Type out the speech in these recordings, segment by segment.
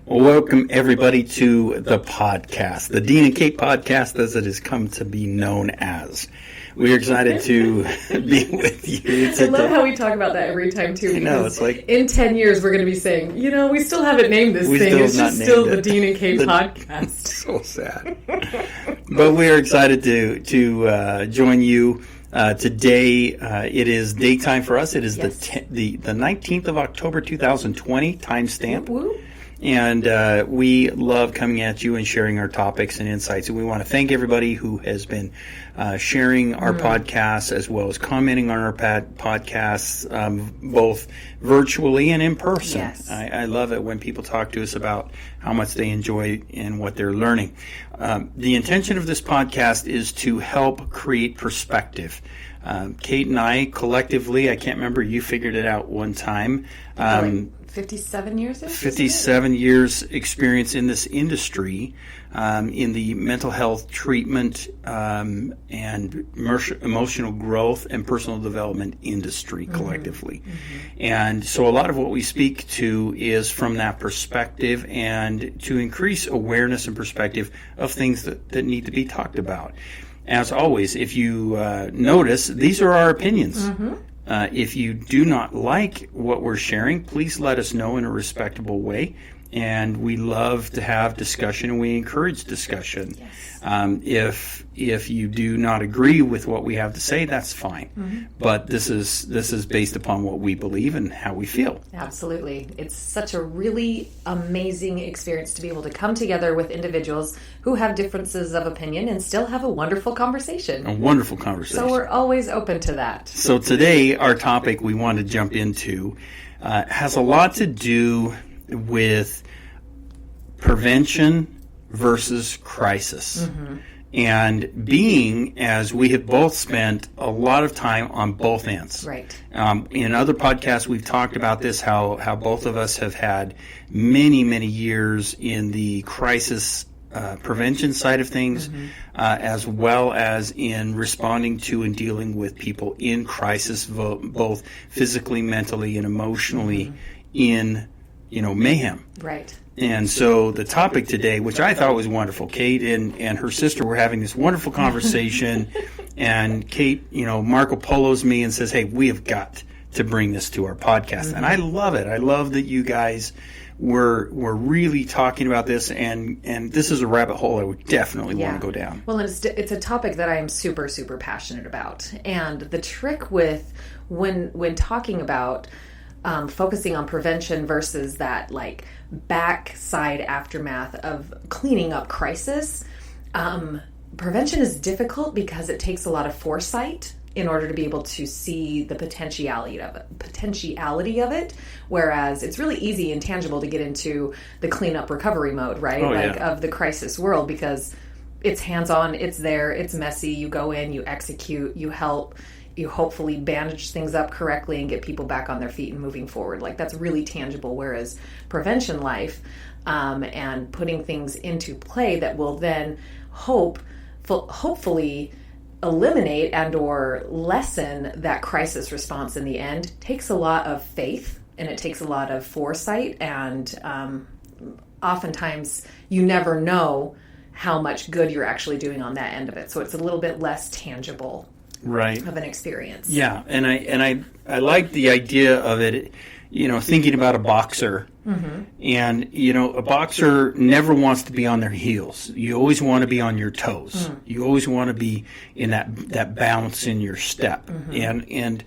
Well, welcome everybody to the podcast, the Dean and Kate podcast, as it has come to be known as. We are excited to be with you today. I love how we talk about that every time, too. I know, it's like... In 10 years, we're going to be saying, we still haven't named this thing. It's just still the Dean and Kate podcast. So sad. But we are excited to join you today. It is daytime for us. It is the 19th of October, 2020, timestamp. Woo. And we love coming at you and sharing our topics and insights. And we want to thank everybody who has been sharing our podcasts as well as commenting on our podcasts, both virtually and in person. Yes. I love it when people talk to us about how much they enjoy and what they're learning. The intention of this podcast is to help create perspective. Kate and I collectively, I can't remember, you figured it out one time. 57 years? 57 years experience in this industry, in the mental health treatment and emotional growth and personal development industry collectively. And so a lot of what we speak to is from that perspective and to increase awareness and perspective of things that need to be talked about. As always, if you notice, these are our opinions. If you do not like what we're sharing, please let us know in a respectable way. And we love to have discussion, and we encourage discussion. Yes. If you do not agree with what we have to say, that's fine. But this is based upon what we believe and how we feel. Absolutely. It's such a really amazing experience to be able to come together with individuals who have differences of opinion and still have a wonderful conversation. A wonderful conversation. So we're always open to that. So today, our topic we want to jump into has a lot to do with prevention versus crisis. And being, as we have both spent a lot of time on both ends. Right. In other podcasts, we've talked about this, how both of us have had many, many years in the crisis prevention side of things, as well as in responding to and dealing with people in crisis, both physically, mentally, and emotionally in mayhem. Right. And so the topic today, which I thought was wonderful, Kate and her sister were having this wonderful conversation, and Kate, Marco Polo's me and says, hey, we have got to bring this to our podcast. And I love it. I love that you guys were really talking about this, and this is a rabbit hole I would definitely want to go down. Well, it's a topic that I am super, super passionate about. And the trick with when talking about focusing on prevention versus that backside aftermath of cleaning up crisis, prevention is difficult because it takes a lot of foresight in order to be able to see the potentiality of it, whereas it's really easy and tangible to get into the cleanup recovery mode, right? Of the crisis world, because it's hands-on, it's there, it's messy, you go in, you execute, you help, you hopefully bandage things up correctly and get people back on their feet and moving forward. That's really tangible, whereas prevention life and putting things into play that will then hopefully eliminate and or lessen that crisis response in the end takes a lot of faith, and it takes a lot of foresight, and oftentimes you never know how much good you're actually doing on that end of it. So it's a little bit less tangible. Right. Of an experience. Yeah, and I like the idea of it, thinking about a boxer. And, a boxer never wants to be on their heels. You always want to be on your toes. You always want to be in that bounce in your step. And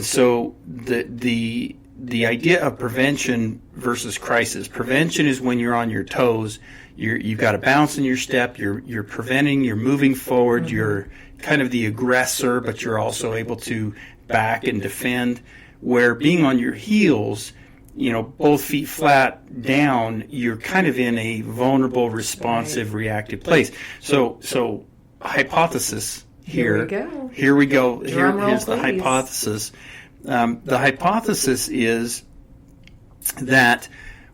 so the idea of prevention versus crisis. Prevention is when you're on your toes. You've got a bounce in your step. You're preventing. You're moving forward. You're kind of the aggressor, but you're also able to back and defend. Where being on your heels, both feet flat down, you're kind of in a vulnerable, responsive, reactive place. So hypothesis here. Here we go. Here's the hypothesis. The hypothesis is that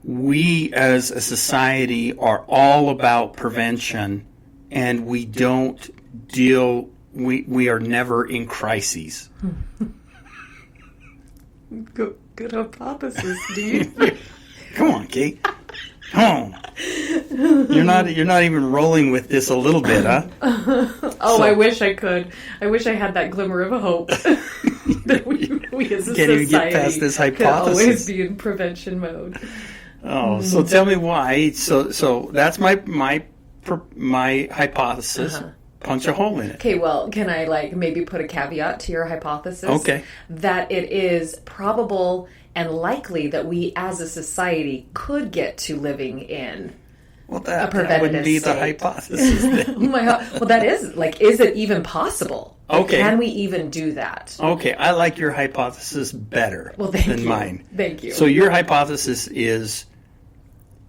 we as a society are all about prevention, and we don't we are never in crises. Good hypothesis, dude. Come on, Kate. Oh, you're not even rolling with this a little bit, huh? I wish I could. I wish I had that glimmer of a hope that we as a can't even get society past this could hypothesis. always be in prevention mode. Oh, so tell me why. So that's my hypothesis. Punch a hole in it. Okay, well, can I maybe put a caveat to your hypothesis? Okay. That it is probable and likely that we as a society could get to living in Well, a that preventative wouldn't be the state. hypothesis then. Oh my God. Well, that is, is it even possible? Okay. Can we even do that? Okay, I like your hypothesis better Thank than you. mine. Thank you. So your hypothesis is,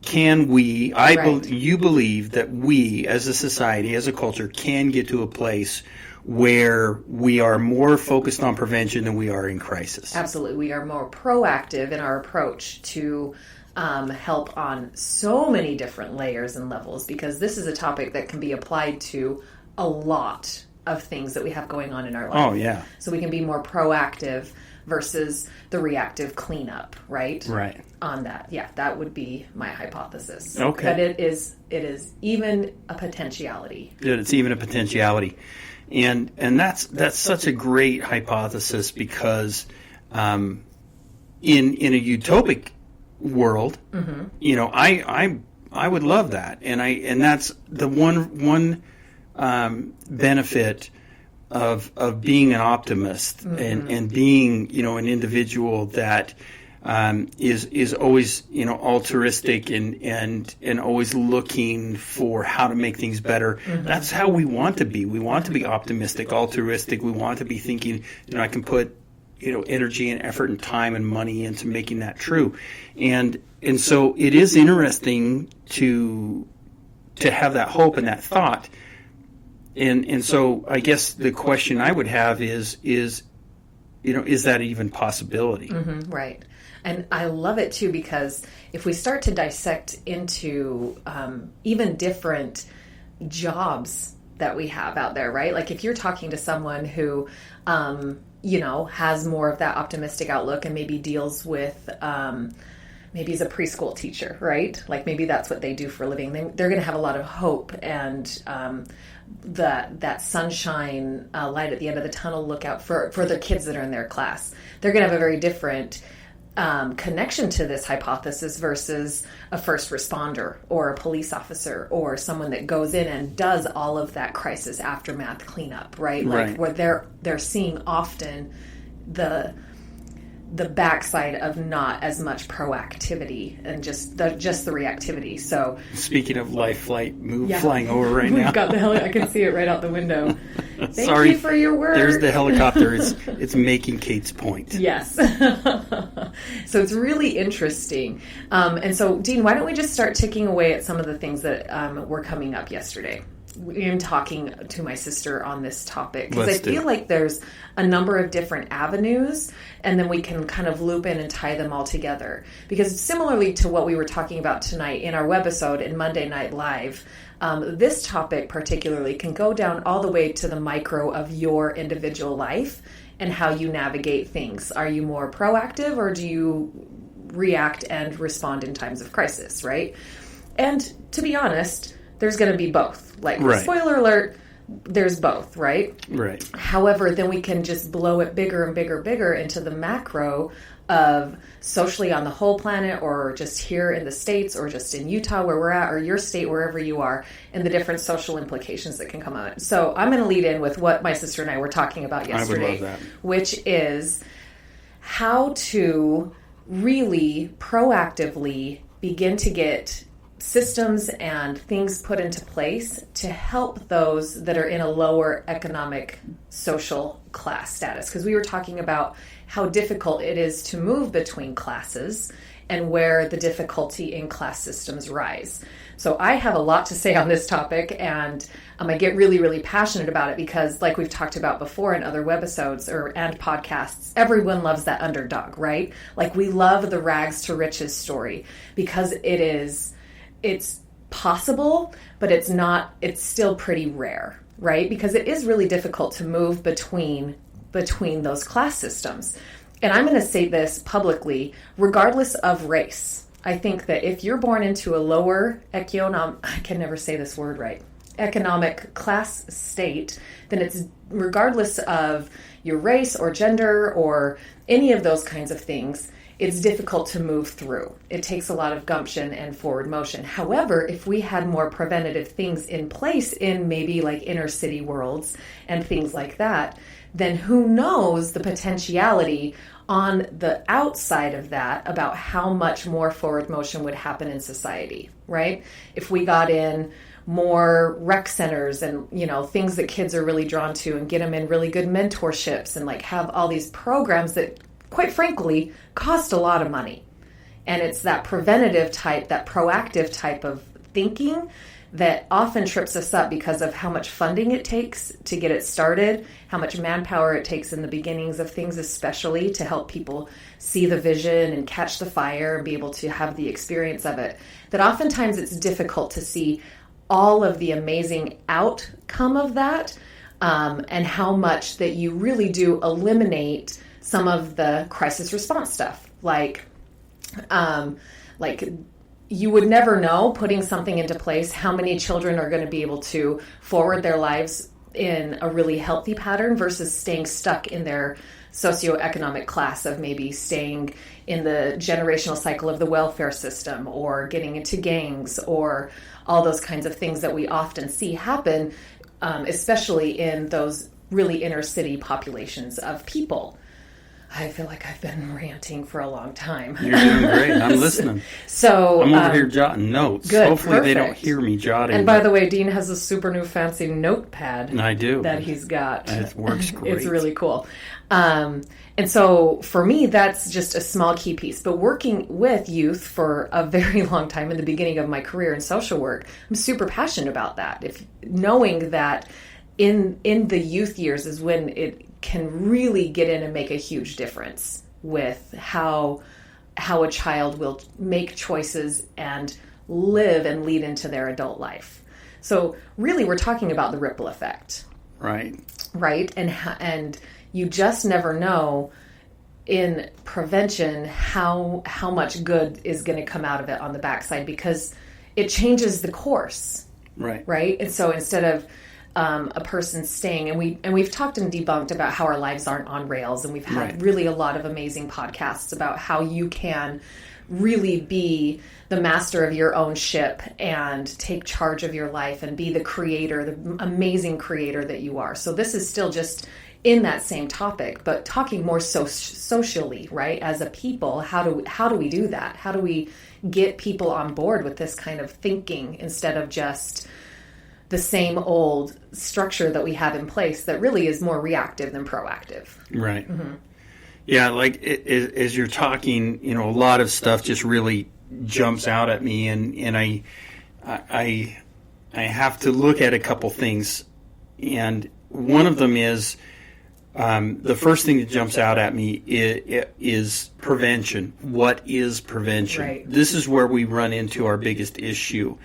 can we, Right. you believe that we as a society, as a culture, can get to a place where we are more focused on prevention than we are in crisis. Absolutely. We are more proactive in our approach to help on so many different layers and levels, because this is a topic that can be applied to a lot of things that we have going on in our life. Oh, yeah. So we can be more proactive versus the reactive cleanup, right? Right. On that. Yeah, that would be my hypothesis. Okay. That it is even a potentiality. That it's even a potentiality. And that's such a great hypothesis, because in a utopic world, I would love that. And that's the one benefit of being an optimist and being, an individual that is always, altruistic and always looking for how to make things better. That's how we want to be. We want to be optimistic, altruistic. We want to be thinking, I can put, energy and effort and time and money into making that true. And so it is interesting to have that hope and that thought. And so I guess the question I would have is that even possibility? Right. And I love it too, because if we start to dissect into even different jobs that we have out there, right? Like if you're talking to someone who, has more of that optimistic outlook and maybe deals with, maybe he's a preschool teacher, right? Like maybe that's what they do for a living. They're going to have a lot of hope and that sunshine light at the end of the tunnel lookout for the kids that are in their class. They're going to have a very different connection to this hypothesis versus a first responder or a police officer or someone that goes in and does all of that crisis aftermath cleanup, right? Like where they're seeing often the backside of not as much proactivity and just the reactivity. So speaking of life flight flying over right now. We've got the I can see it right out the window. Thank Sorry, you for your work. There's the helicopter. It's making Kate's point. Yes. So it's really interesting. And so, Dean, why don't we just start ticking away at some of the things that were coming up yesterday? I'm talking to my sister on this topic because I feel like there's a number of different avenues, and then we can kind of loop in and tie them all together. Because similarly to what we were talking about tonight in our webisode in Monday Night Live, this topic particularly can go down all the way to the micro of your individual life and how you navigate things. Are you more proactive, or do you react and respond in times of crisis, right? And to be honest, there's going to be both. Spoiler alert, there's both, right? Right. However, then we can just blow it bigger and bigger into the macro of socially on the whole planet, or just here in the States, or just in Utah where we're at, or your state, wherever you are, and the different social implications that can come out. So I'm going to lead in with what my sister and I were talking about yesterday, I would love that. Which is how to really proactively begin to get systems and things put into place to help those that are in a lower economic social class status. Because we were talking about how difficult it is to move between classes and where the difficulty in class systems rise. So I have a lot to say on this topic, and I get really, really passionate about it because, like we've talked about before in other webisodes and podcasts, everyone loves that underdog, right? Like we love the rags to riches story because it's possible, but it's still pretty rare, right? Because it is really difficult to move between those class systems. And I'm going to say this publicly, regardless of race, I think that if you're born into a lower I can never say this word right, economic class state, then it's regardless of your race or gender or any of those kinds of things, it's difficult to move through. It takes a lot of gumption and forward motion. However, if we had more preventative things in place in maybe like inner city worlds and things like that, then who knows the potentiality on the outside of that about how much more forward motion would happen in society, right? If we got in more rec centers and, you know, things that kids are really drawn to and get them in really good mentorships and like have all these programs that quite frankly cost a lot of money. And it's that preventative type, that proactive type of thinking that often trips us up because of how much funding it takes to get it started, how much manpower it takes in the beginnings of things, especially to help people see the vision and catch the fire and be able to have the experience of it. That oftentimes it's difficult to see all of the amazing outcome of that, and how much that you really do eliminate some of the crisis response stuff. Like you would never know, putting something into place, how many children are going to be able to forward their lives in a really healthy pattern versus staying stuck in their socioeconomic class of maybe staying in the generational cycle of the welfare system or getting into gangs or all those kinds of things that we often see happen, especially in those really inner city populations of people. I feel like I've been ranting for a long time. You're doing great. I'm listening. So I'm over here jotting notes. Good, hopefully perfect. They don't hear me jotting. And by the way, Dean has a super new fancy notepad. I do. That he's got. It works great. It's really cool. And so for me, that's just a small key piece. But working with youth for a very long time in the beginning of my career in social work, I'm super passionate about that. If knowing that in the youth years is when it can really get in and make a huge difference with how a child will make choices and live and lead into their adult life. So really we're talking about the ripple effect. Right. And you just never know in prevention how much good is going to come out of it on the backside, because it changes the course. Right. And so instead of a person staying, and we've talked and debunked about how our lives aren't on rails, and we've had really a lot of amazing podcasts about how you can really be the master of your own ship and take charge of your life and be the creator, the amazing creator that you are. So this is still just in that same topic, but talking more socially, right? As a people, how do we do that? How do we get people on board with this kind of thinking instead of just the same old structure that we have in place that really is more reactive than proactive. Right. Mm-hmm. Yeah, like as you're talking, you know, a lot of stuff just really jumps out at me, and I have to look at a couple things, and one of them is the first thing that jumps out at me is prevention. What is prevention? Right. This is where we run into our biggest issue.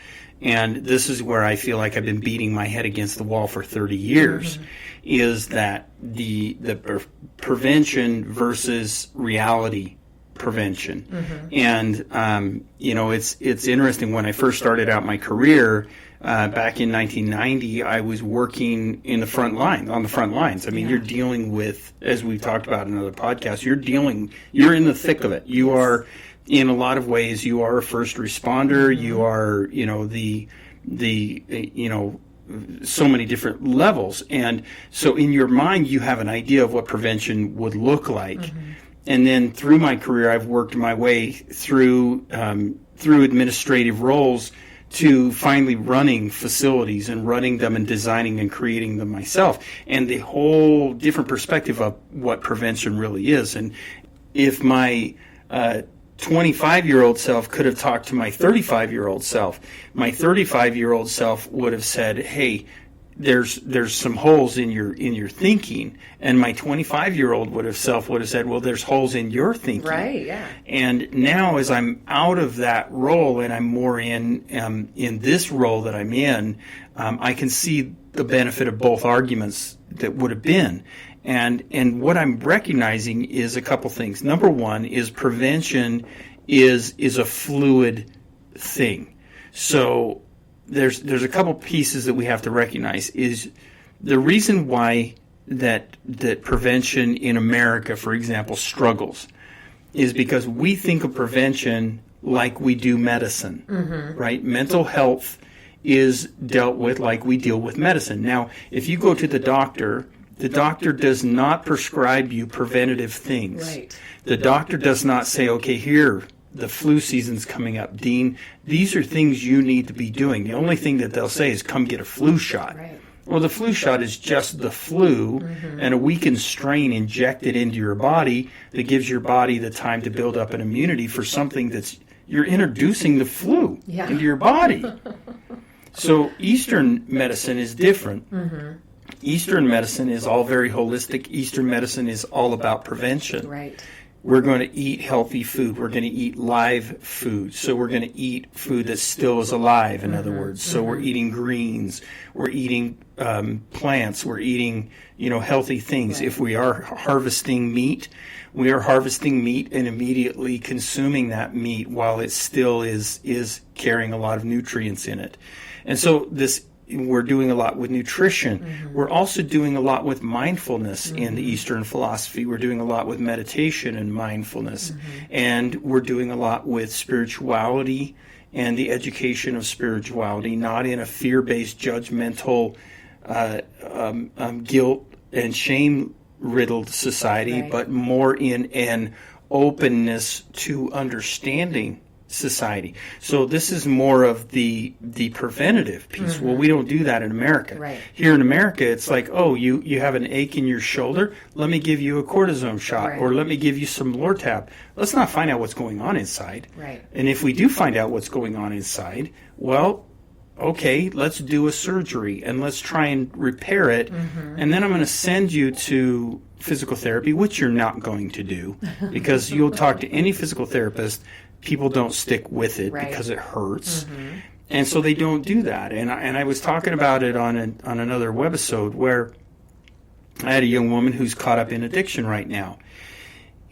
And this is where I feel like I've been beating my head against the wall for 30 years, is that the prevention versus reality prevention. And, you know, it's interesting. When I first started out my career back in 1990, I was working on the front lines. I mean, you're dealing with, as we've talked about in other podcasts, you're in the thick of it. You are, in a lot of ways, you are a first responder. You are, you know, the you know, so many different levels. And so in your mind, you have an idea of what prevention would look like. And then through my career, I've worked my way through administrative roles to finally running facilities and running them and designing and creating them myself, and the whole different perspective of what prevention really is. And if my 25-year-old self could have talked to my 35-year-old self, my 35-year-old self would have said, hey, there's some holes in your thinking, and my 25-year-old would have said, well, there's holes in your thinking. Right, yeah. And now, as I'm out of that role and I'm more in this role that I'm in, I can see the benefit of both arguments that would have been. And what I'm recognizing is a couple things. Number one is prevention is a fluid thing. So there's a couple pieces that we have to recognize. Is the reason why that prevention in America, for example, struggles is because we think of prevention like we do medicine, right? Mental health is dealt with like we deal with medicine. Now, if you go to the doctor does not prescribe you preventative things. Right. The doctor does not say, okay, here, the flu season's coming up, Dean. These are things you need to be doing. The only thing that they'll say is come get a flu shot. Right. Well, the flu shot is just the flu and a weakened strain injected into your body that gives your body the time to build up an immunity for something you're introducing the flu into your body. So Eastern medicine is different. Eastern medicine is all very holistic. Eastern medicine is all about prevention. Right. We're going to eat healthy food. We're going to eat live food. So we're going to eat food that still is alive, in other words. So we're eating greens. We're eating plants. We're eating, healthy things. Right. If we are harvesting meat, we are harvesting meat and immediately consuming that meat while it still is carrying a lot of nutrients in it. And so we're doing a lot with nutrition. We're also doing a lot with mindfulness in the Eastern philosophy. We're doing a lot with meditation and mindfulness. And we're doing a lot with spirituality and the education of spirituality, not in a fear-based, judgmental, guilt and shame-riddled society, Right. but more in an openness to understanding society. So this is more of the preventative piece. Well, we don't do that in America. Right. Here in America, it's like, oh, you have an ache in your shoulder, let me give you a cortisone shot, Right. or let me give you some Lortab. Let's not find out what's going on inside. Right. And if we do find out what's going on inside, well, okay, let's do a surgery and let's try and repair it. And then I'm going to send you to physical therapy, which you're not going to do because you'll talk to any physical therapist. People don't stick with it Right. because it hurts. And so they don't do that. And I was talking about it on another webisode where I had a young woman who's caught up in addiction right now.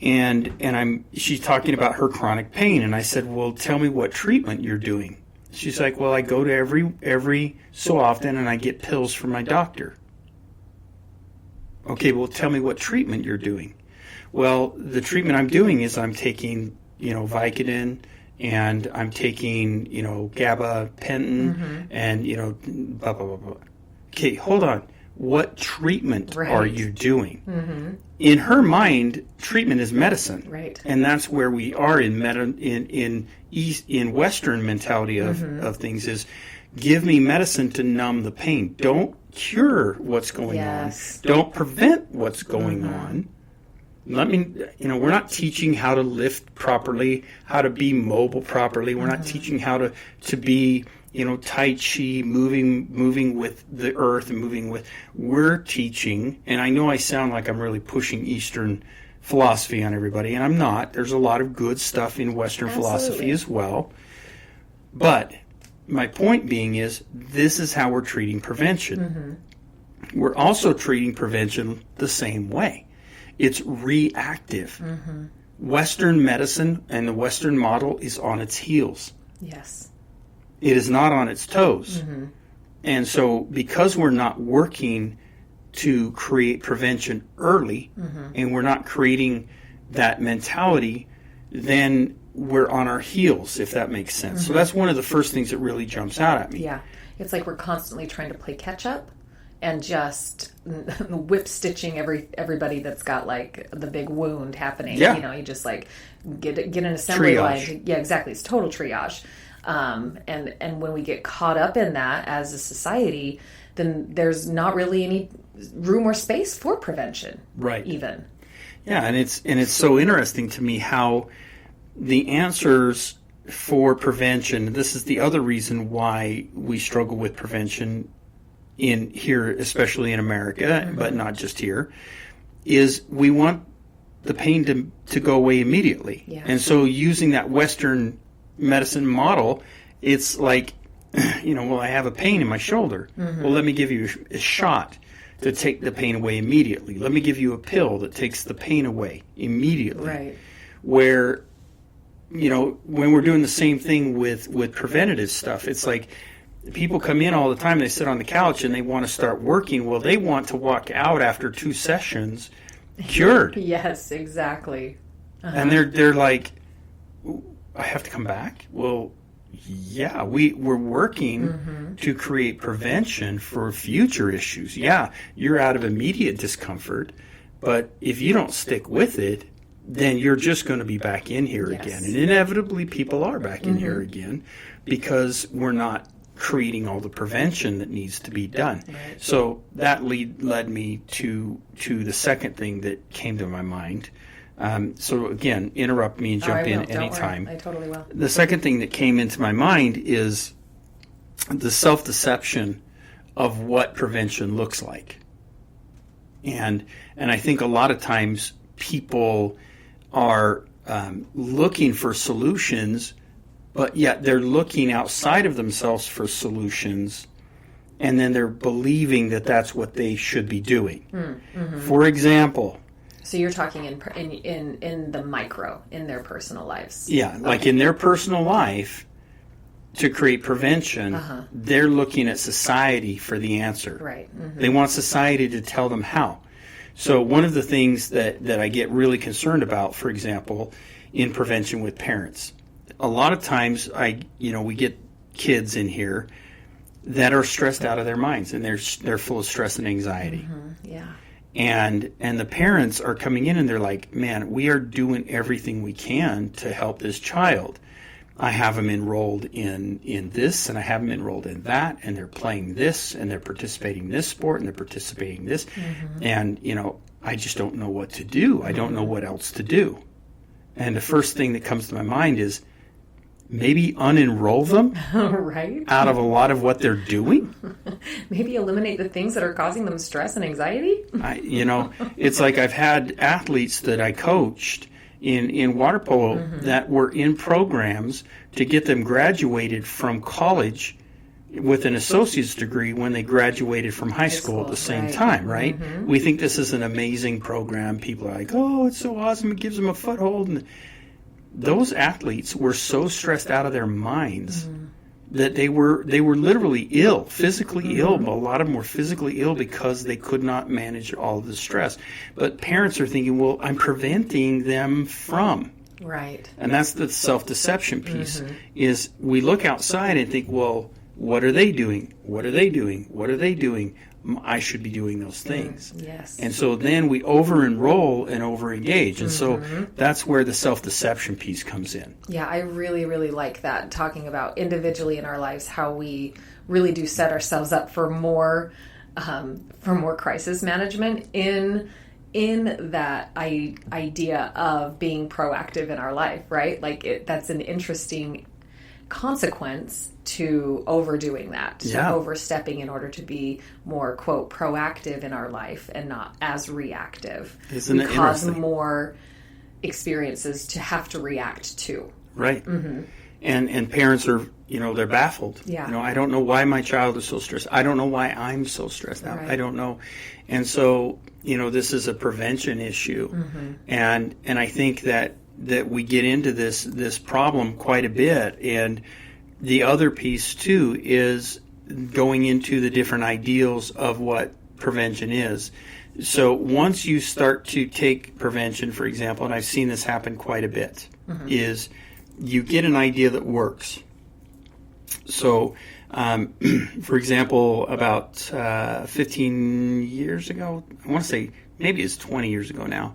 And she's talking about her chronic pain. And I said, well, tell me what treatment you're doing. She's like, well, I go to every so often and I get pills from my doctor. Okay, well, tell me what treatment you're doing. Well, the treatment I'm doing is I'm taking, Vicodin, and I'm taking, gabapentin, and, blah, blah, blah, blah. Okay, hold on. What treatment Right. are you doing? In her mind, treatment is medicine. Right. And that's where we are in Western mentality of things is give me medicine to numb the pain. Don't cure what's going Yes. on. Don't prevent what's going on. We're not teaching how to lift properly, how to be mobile properly. We're not teaching how to be, Tai Chi, moving with the earth and we're teaching, and I know I sound like I'm really pushing Eastern philosophy on everybody, and I'm not. There's a lot of good stuff in Western philosophy as well. But my point being is this is how we're treating prevention. We're also treating prevention the same way. It's reactive. Western medicine and the Western model is on its heels. Yes. It is not on its toes. And so because we're not working to create prevention early and we're not creating that mentality, then we're on our heels, if that makes sense. So that's one of the first things that really jumps out at me. Yeah. It's like we're constantly trying to play catch up and just whip stitching everybody that's got like the big wound happening. Yeah. You just like get an assembly Triage. line. Yeah, exactly. It's total triage. And when we get caught up in that as a society, then there's not really any room or space for prevention. Right. Even. Yeah, and it's so interesting to me how the answers for prevention, this is the other reason why we struggle with prevention in here, especially in America, but not just here, is we want the pain to go away immediately. Yeah. And so using that Western medicine model, it's like, well, I have a pain in my shoulder. Well, let me give you a shot to take the pain away immediately. Let me give you a pill that takes the pain away immediately. Right. Where when we're doing the same thing with preventative stuff, it's like people come in all the time, they sit on the couch and they want to start working. Well, they want to walk out after 2 sessions cured. Yes, exactly. And they're like, I have to come back? Well, yeah, we're working to create prevention for future issues. Yeah, you're out of immediate discomfort, but if you don't stick with it, then you're just going to be back in here again. And inevitably people are back in here again because we're not creating all the prevention that needs to be done. Right. So that led me to the second thing that came to my mind. So again, interrupt me and jump in anytime. I totally will. The second thing that came into my mind is the self-deception of what prevention looks like. And I think a lot of times people are looking for solutions, but yet they're looking outside of themselves for solutions, and then they're believing that that's what they should be doing. For example, so you're talking in the micro, in their personal lives. Yeah, like in their personal life, to create prevention, they're looking at society for the answer. Right. They want society to tell them how. So one of the things that I get really concerned about, for example, in prevention with parents, a lot of times we get kids in here that are stressed out of their minds, and they're full of stress and anxiety. Yeah. And the parents are coming in and they're like, man, we are doing everything we can to help this child. I have them enrolled in this, and I have them enrolled in that, and they're playing this, and they're participating in this sport, and they're participating in this. And, I just don't know what to do. I don't know what else to do. And the first thing that comes to my mind is maybe unenroll them right. out of a lot of what they're doing. Maybe eliminate the things that are causing them stress and anxiety. It's like I've had athletes that I coached in water polo that were in programs to get them graduated from college with an associate's degree when they graduated from high school at the same time, right? We think this is an amazing program. People are like, oh, it's so awesome. It gives them a foothold. And those athletes were so stressed out of their minds that they were literally ill, physically ill. But a lot of them were physically ill because they could not manage all of the stress. But parents are thinking, well, I'm preventing them from. Right. And that's the self-deception piece, is we look outside and think, well, what are they doing? What are they doing? What are they doing? I should be doing those things. Yes. And so then we over-enroll and over-engage. And so that's where the self-deception piece comes in. Yeah, I really, really like that, talking about individually in our lives how we really do set ourselves up for more crisis management in that idea of being proactive in our life, right? Like that's an interesting consequence to overdoing that, to overstepping in order to be more, quote, proactive in our life and not as reactive. Isn't it cause interesting? More experiences to have to react to. Right. And parents are, they're baffled. Yeah. I don't know why my child is so stressed. I don't know why I'm so stressed out. Right. I don't know. And so, this is a prevention issue. And I think that we get into this problem quite a bit. And the other piece too is going into the different ideals of what prevention is. So once you start to take prevention, for example, and I've seen this happen quite a bit, is you get an idea that works. So, for example, about 15 years ago, I want to say maybe it's 20 years ago now,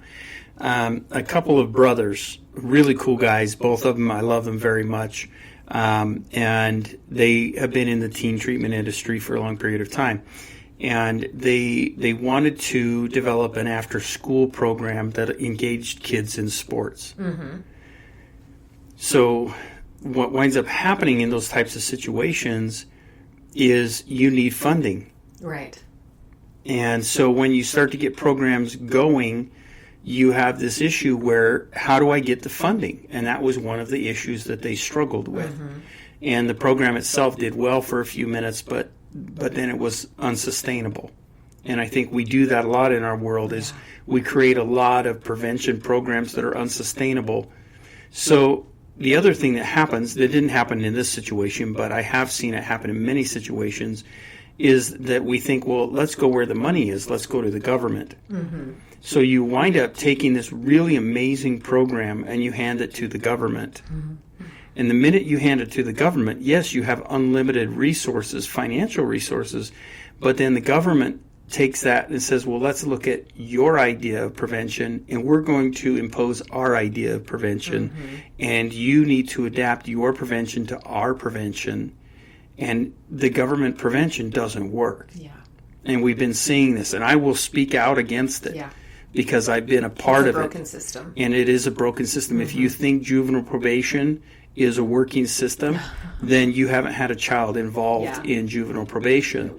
a couple of brothers, really cool guys, both of them, I love them very much, and they have been in the teen treatment industry for a long period of time. And they wanted to develop an after-school program that engaged kids in sports. So what winds up happening in those types of situations is you need funding. Right. And so when you start to get programs going, you have this issue where, how do I get the funding? And that was one of the issues that they struggled with. And the program itself did well for a few minutes, but then it was unsustainable. And I think we do that a lot in our world, is we create a lot of prevention programs that are unsustainable. So the other thing that happens, that didn't happen in this situation, but I have seen it happen in many situations, is that we think, well, let's go where the money is. Let's go to the government. Mm-hmm. So you wind up taking this really amazing program and you hand it to the government. Mm-hmm. And the minute you hand it to the government, yes, you have unlimited resources, financial resources, but then the government takes that and says, well, let's look at your idea of prevention, and we're going to impose our idea of prevention, and you need to adapt your prevention to our prevention. And the government prevention doesn't work. Yeah. And we've been seeing this, and I will speak out against it. Yeah. Because I've been a part of it. It's a broken system. And it is a broken system. Mm-hmm. If you think juvenile probation is a working system, then you haven't had a child involved in juvenile probation.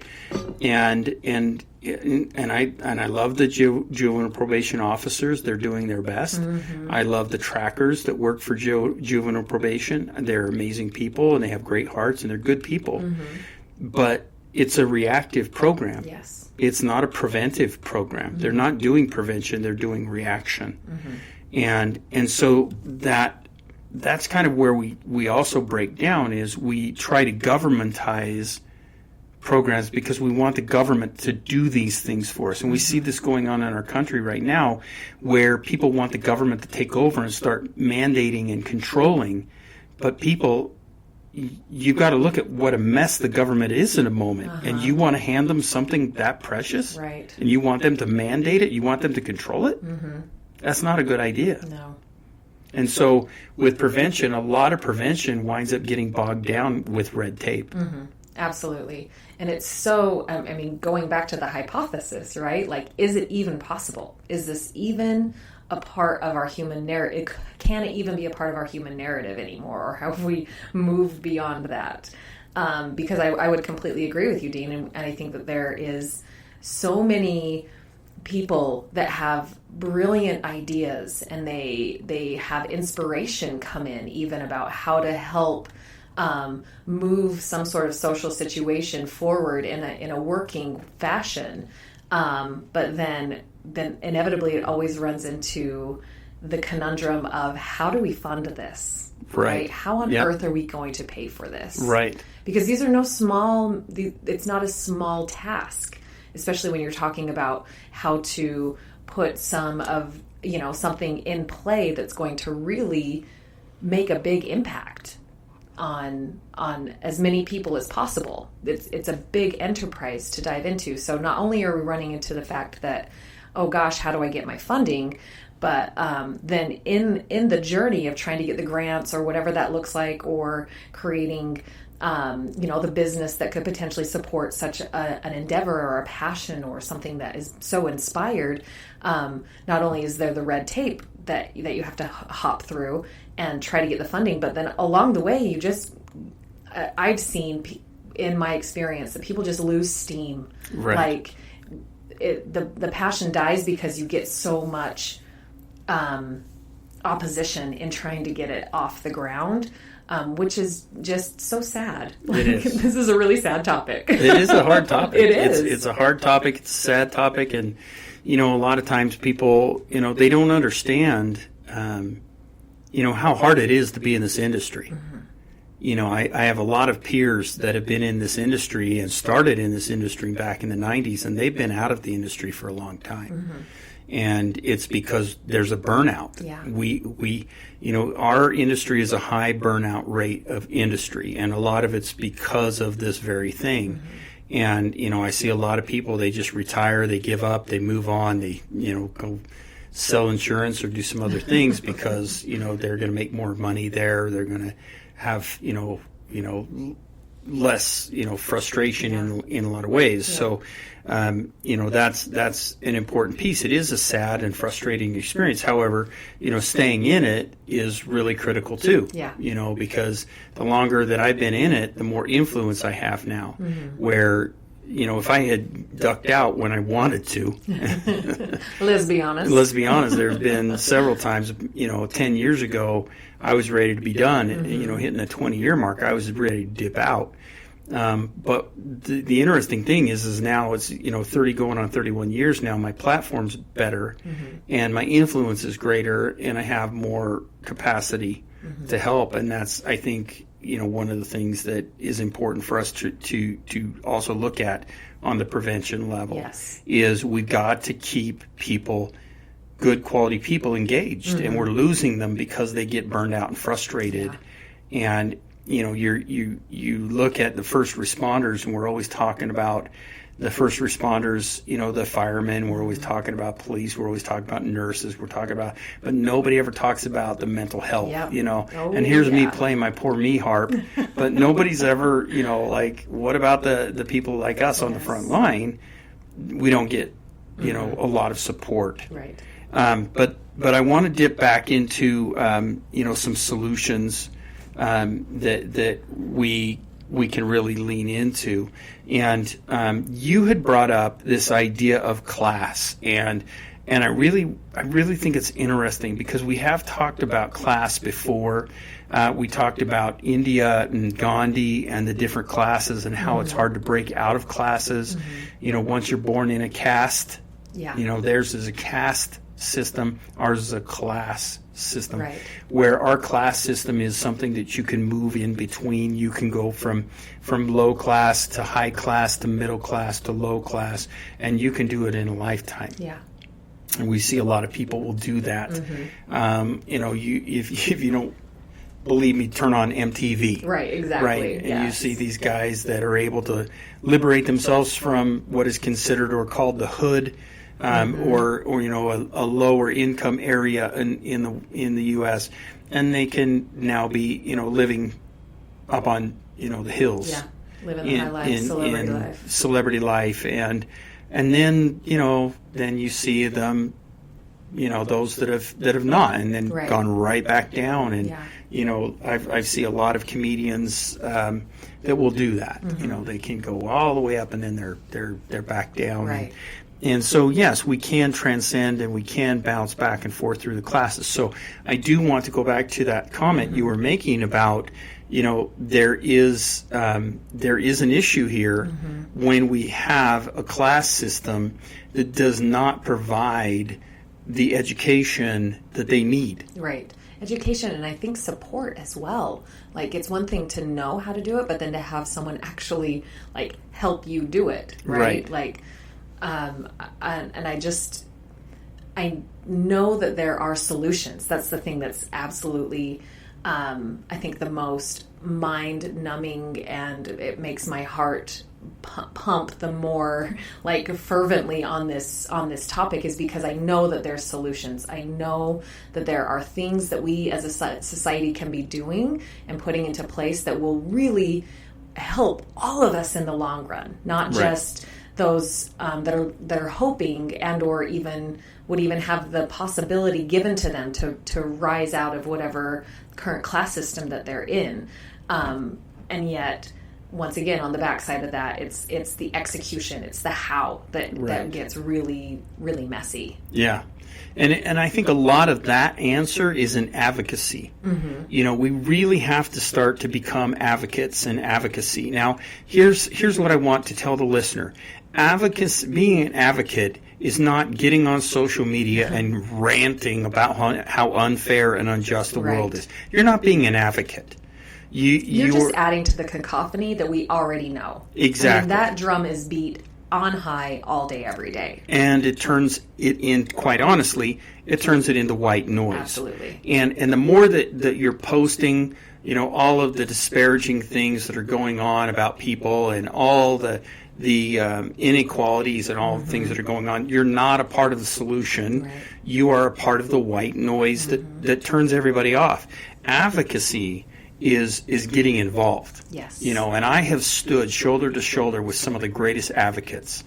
And I love the juvenile probation officers. They're doing their best. Mm-hmm. I love the trackers that work for juvenile probation. They're amazing people, and they have great hearts, and they're good people. Mm-hmm. But it's a reactive program. Yes. It's not a preventive program. Mm-hmm. They're not doing prevention. They're doing reaction. Mm-hmm. And so that's kind of where we also break down, is we try to governmentize programs because we want the government to do these things for us. And we see this going on in our country right now, where people want the government to take over and start mandating and controlling. But people, you got to look at what a mess the government is in a moment. And you want to hand them something that precious? Right. And you want them to mandate it? You want them to control it? Mm-hmm. That's not a good idea. No. And so with prevention, a lot of prevention winds up getting bogged down with red tape. Mm-hmm. Absolutely. And it's so, going back to the hypothesis, right? Like, is it even possible? Is this even a part of our human narrative? Can it even be a part of our human narrative anymore? Or have we moved beyond that? Because I would completely agree with you, Dean. And I think that there is so many people that have brilliant ideas, and they have inspiration come in even about how to help move some sort of social situation forward in a working fashion. But then inevitably it always runs into the conundrum of, how do we fund this? Right? How on earth are we going to pay for this? Right. Because these are it's not a small task, especially when you're talking about how to put something in play that's going to really make a big impact on as many people as possible. It's a big enterprise to dive into. So not only are we running into the fact that, oh gosh, how do I get my funding? But then in the journey of trying to get the grants or whatever that looks like, or creating the business that could potentially support such an endeavor or a passion or something that is so inspired, not only is there the red tape that you have to hop through and try to get the funding, but then along the way, I've seen in my experience that people just lose steam. Right. Like the passion dies because you get so much opposition in trying to get it off the ground. Which is just so sad. It is. This is a really sad topic. It is a hard topic. It is. It's a hard topic. It's a sad topic. And, a lot of times people, they don't understand, how hard it is to be in this industry. Mm-hmm. I have a lot of peers that have been in this industry and started in this industry back in the 90s, and they've been out of the industry for a long time. Mm-hmm. And it's because there's a burnout. Yeah. We our industry is a high burnout rate of industry, and a lot of it's because of this very thing. Mm-hmm. And, I see a lot of people, they just retire, they give up, they move on, they, go sell insurance or do some other things because, they're going to make more money there. They're going to have, less, frustration in a lot of ways. Yeah. So, that's an important piece. It is a sad and frustrating experience. However, staying in it is really critical too. Yeah. Because the longer that I've been in it, the more influence I have now. Mm-hmm. Where, if I had ducked out when I wanted to, let's be honest. There have been several times, 10 years ago, I was ready to be done. Mm-hmm. Hitting the 20-year mark, I was ready to dip out. But the interesting thing is now it's 30 going on 31 years now. My platform's better, and my influence is greater, and I have more capacity to help. And that's, I think, one of the things that is important for us to also look at on the prevention level. Yes. Is we've got to keep people, good quality people, engaged, and we're losing them because they get burned out and frustrated. Yeah. And you look at the first responders, and we're always talking about the first responders, the firemen, we're always talking about police, we're always talking about nurses, but nobody ever talks about the mental health, and here's me playing my poor me harp, but nobody's ever, what about the people like us on the front line? We don't get, a lot of support. Right. But I want to dip back into, some solutions that we can really lean into. And you had brought up this idea of class, and I really think it's interesting because we have talked about class before. We talked about India and Gandhi and the different classes and how it's hard to break out of classes. Once you're born in a caste, theirs is a caste system, ours is a class system, right, where our class system is something that you can move in between. You can go from low class to high class to middle class to low class, and you can do it in a lifetime. Yeah. And we see a lot of people will do that. If you don't believe me, turn on MTV. Right, exactly. Right, and you see these guys that are able to liberate themselves from what is considered or called the hood. Or a lower income area in the U.S., and they can now be living up on the hills, living the high life, celebrity life, and then then you see them, those that have not, and then gone right back down, and I see a lot of comedians that will do that. They can go all the way up, and then they're back down. Right. And so, yes, we can transcend and we can bounce back and forth through the classes. So I do want to go back to that comment you were making about, there is an issue here when we have a class system that does not provide the education that they need. Right. Education, and I think support as well. Like, it's one thing to know how to do it, but then to have someone actually, help you do it, right? And I know that there are solutions. That's the thing that's absolutely, I think, the most mind-numbing, and it makes my heart pump the more fervently on this topic, is because I know that there's solutions. I know that there are things that we as a society can be doing and putting into place that will really help all of us in the long run, not just those that are hoping and or even would even have the possibility given to them to rise out of whatever current class system that they're in. And yet, once again, on the backside of that, it's the execution, it's the how that gets really, really messy. Yeah. And I think a lot of that answer is in advocacy. We really have to start to become advocates in advocacy. Now, here's what I want to tell the listener. Being an advocate is not getting on social media and ranting about how unfair and unjust the world is. You're not being an advocate. You're just adding to the cacophony that we already know. Exactly. I mean, that drum is beat on high all day, every day. And it turns it in, quite honestly, it turns it into white noise. Absolutely. And the more that you're posting, all of the disparaging things that are going on about people and all the inequalities and all the things that are going on, you're not a part of the solution. Right. You are a part of the white noise that turns everybody off. Advocacy is getting involved. Yes. And I have stood shoulder to shoulder with some of the greatest advocates.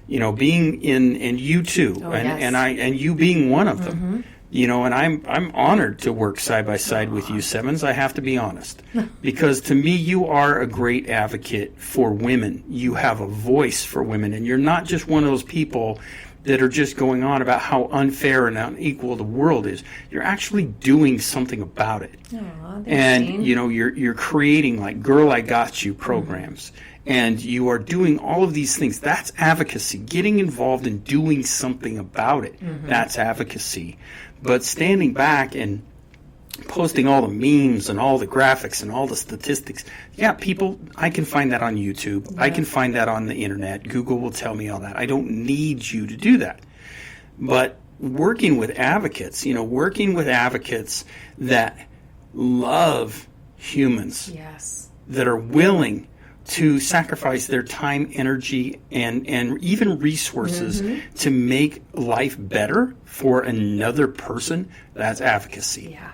Being and you too, and you being one of them. And I'm honored to work side by side with you, Semmens. I have to be honest, because to me, you are a great advocate for women. You have a voice for women, and you're not just one of those people that are just going on about how unfair and unequal the world is. You're actually doing something about it. And you're creating like Girl I Got You programs. And you are doing all of these things. That's advocacy. Getting involved in doing something about it. That's advocacy. But standing back and posting all the memes and all the graphics and all the statistics. Yeah, people, I can find that on YouTube. Yeah. I can find that on the internet. Google will tell me all that. I don't need you to do that. But working with advocates that love humans, that are willing to sacrifice their time, energy, and even resources to make life better for another person, that's advocacy. Yeah.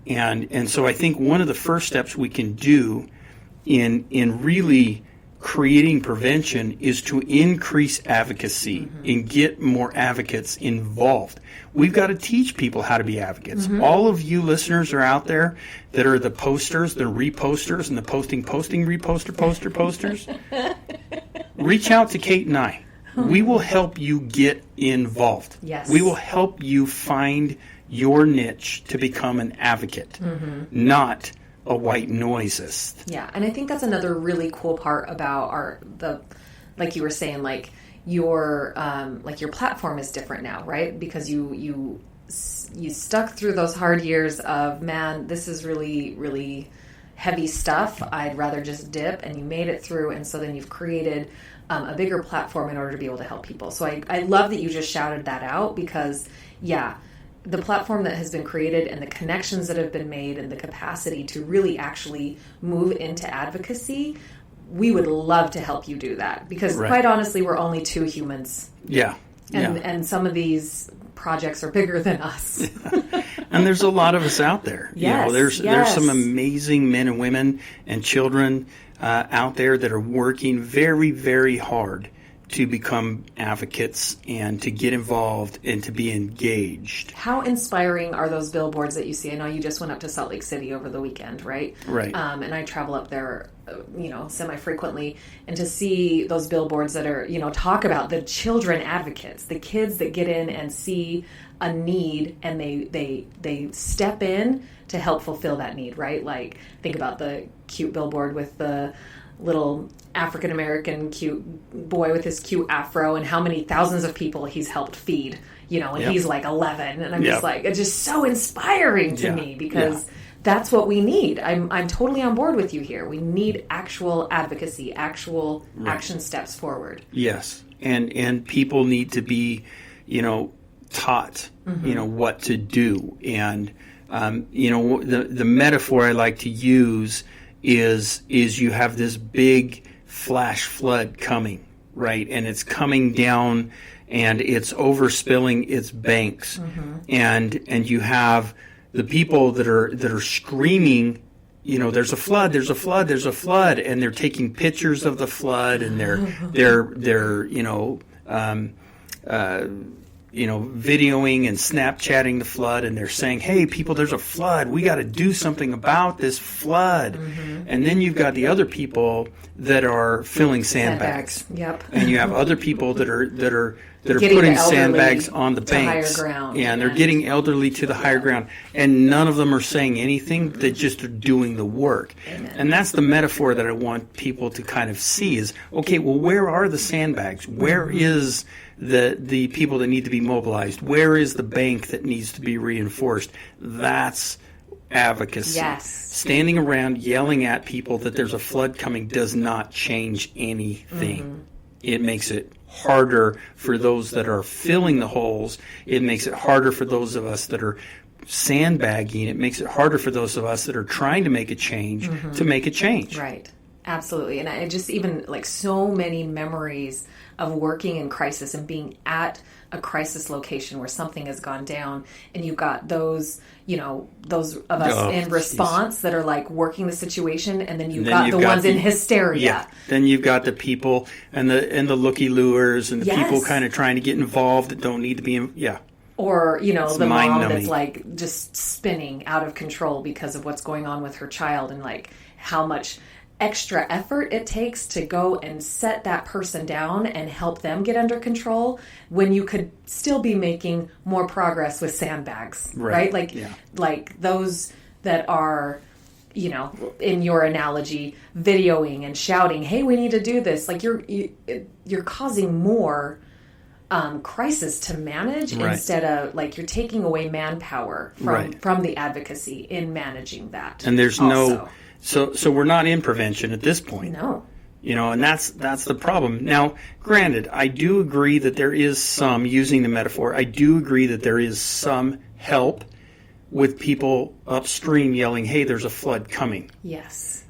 And so I think one of the first steps we can do in really creating prevention is to increase advocacy and get more advocates involved. We've got to teach people how to be advocates. All of you listeners are out there that are the posters, the reposters, and the posting, posters. Reach out to Kate and I. We will help you get involved. Yes. We will help you find your niche to become an advocate, not a white noisist. Yeah, and I think that's another really cool part about like you were saying, like your platform is different now, right? Because you stuck through those hard years of, man, this is really, really heavy stuff. I'd rather just dip, and you made it through, and so then you've created a bigger platform in order to be able to help people. So I love that you just shouted that out, because the platform that has been created and the connections that have been made and the capacity to really actually move into advocacy, we would love to help you do that, because quite honestly, we're only two humans. And some of these projects are bigger than us. And there's a lot of us out there. There's some amazing men and women and children out there that are working very, very hard to become advocates and to get involved and to be engaged. How inspiring are those billboards that you see? I know you just went up to Salt Lake City over the weekend, right? Right. And I travel up there, semi-frequently, and to see those billboards that are, talk about the children advocates, the kids that get in and see a need and they step in to help fulfill that need, right? Like, think about the cute billboard with the little African-American cute boy with his cute afro, and how many thousands of people he's helped feed, and he's like 11. And I'm just like, it's just so inspiring to me, because that's what we need. I'm totally on board with you here. We need actual advocacy, actual action steps forward. Yes. And people need to be, taught, what to do. And, the metaphor I like to use is you have this big flash flood coming, right? And it's coming down and it's overspilling its banks. And you have the people that are screaming, there's a flood, there's a flood, there's a flood, and they're taking pictures of the flood, and they're videoing and Snapchatting the flood, and they're saying, hey, people, there's a flood. We got to do something about this flood. And then you've got the other people that are filling sandbags. Yep. And you have other people that are putting sandbags on the banks. Higher ground. Yeah, and they're getting elderly to the higher ground. And none of them are saying anything. They just are doing the work. Amen. And that's the metaphor that I want people to kind of see is, okay, well, where are the sandbags? Where is the people that need to be mobilized? Where is the bank that needs to be reinforced? That's advocacy. Yes. Standing around yelling at people that there's a flood coming does not change anything. It makes it harder for those that are filling the holes. It makes it harder for those of us that are sandbagging. It makes it harder for those of us that are trying to make a change to make a change. Right. Absolutely. And I just even like so many memories of working in crisis and being at a crisis location where something has gone down, and you've got those of us in response that are like working the situation, and then you've got the ones in hysteria. Yeah. Then you've got the people and the looky-loos and the people kind of trying to get involved that don't need to be in. Yeah. Or, the mom that's like just spinning out of control because of what's going on with her child, and like how much extra effort it takes to go and set that person down and help them get under control when you could still be making more progress with sandbags, right? Like those that are, you know, in your analogy, videoing and shouting, "Hey, we need to do this." Like you're causing more crisis to manage instead of like you're taking away manpower from the advocacy in managing that. And there's also so we're not in prevention at this point. No. You know, and that's the problem. Now, granted, I do agree that there is some, using the metaphor, I do agree that there is some help with people upstream yelling, "Hey, there's a flood coming." Yes.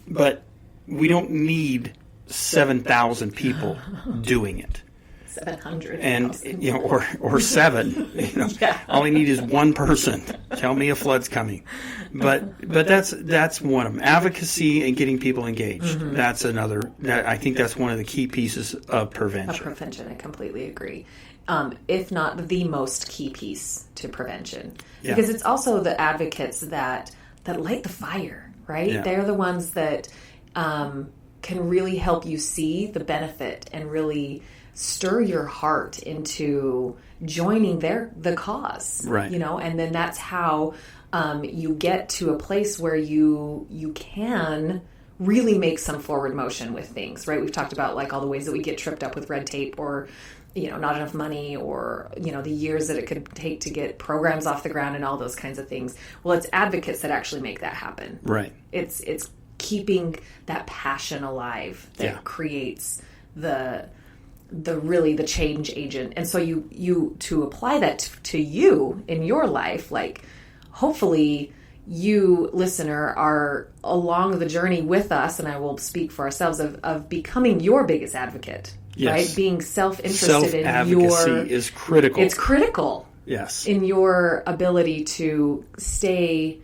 But we don't need 7,000 people doing it. 700. And, you know, or seven. You know, all I need is one person. Tell me a flood's coming. But that's one of them. Advocacy and getting people engaged. That's another. I think that's one of the key pieces of prevention. I completely agree. If not the most key piece to prevention, because it's also the advocates that light the fire, right? Yeah. They're the ones that can really help you see the benefit and really stir your heart into joining the cause, right? You know, and then that's how you get to a place where you can really make some forward motion with things, right? We've talked about like all the ways that we get tripped up with red tape, or you know, not enough money, or you know, the years that it could take to get programs off the ground and all those kinds of things. Well, it's advocates that actually make that happen, right? It's keeping that passion alive that creates the change agent. And so you to apply that to you in your life, like hopefully you, listener, are along the journey with us, and I will speak for ourselves, of becoming your biggest advocate, right? Being self-interested in self-advocacy is critical. It's critical. Yes. In your ability to stay